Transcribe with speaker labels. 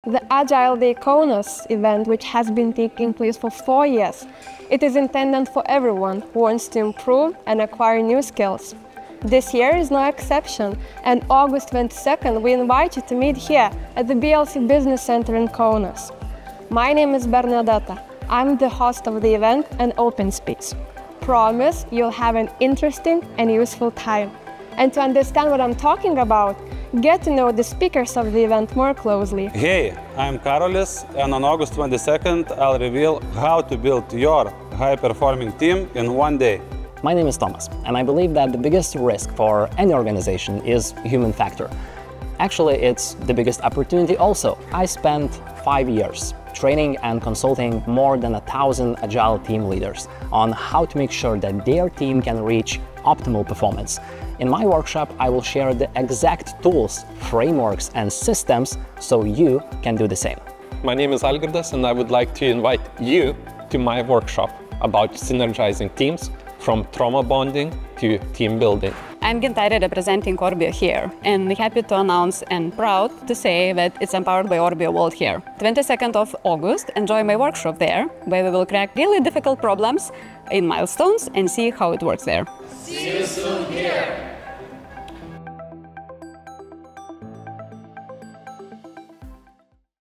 Speaker 1: The Agile Day Kaunas event, which has been taking place for 4 years. It is intended for everyone who wants to improve and acquire new skills. This year is no exception, and August 22nd we invite you to meet here at the BLC Business Center in Kaunas. My name is Bernadetta. I'm the host of the event and open space. Promise you'll have an interesting and useful time. And to understand what I'm talking about, get to know the speakers of the event more closely.
Speaker 2: Hey, I'm Karolis, and on August 22nd I'll reveal how to build your high-performing team in one day.
Speaker 3: My name is Thomas, and I believe that the biggest risk for any organization is human factor. Actually, it's the biggest opportunity also. I spent 5 years training and consulting more than 1,000 Agile team leaders on how to make sure that their team can reach optimal performance. In my workshop, I will share the exact tools, frameworks, and systems so you can do the same.
Speaker 4: My name is Algirdas, and I would like to invite you to my workshop about synergizing teams from trauma bonding to team building.
Speaker 5: I'm Gintaire representing Orbio here, and happy to announce and proud to say that it's empowered by Orbio World here. 22nd of August, enjoy my workshop there, where we will crack really difficult problems in milestones and see how it works there.
Speaker 6: See you soon here!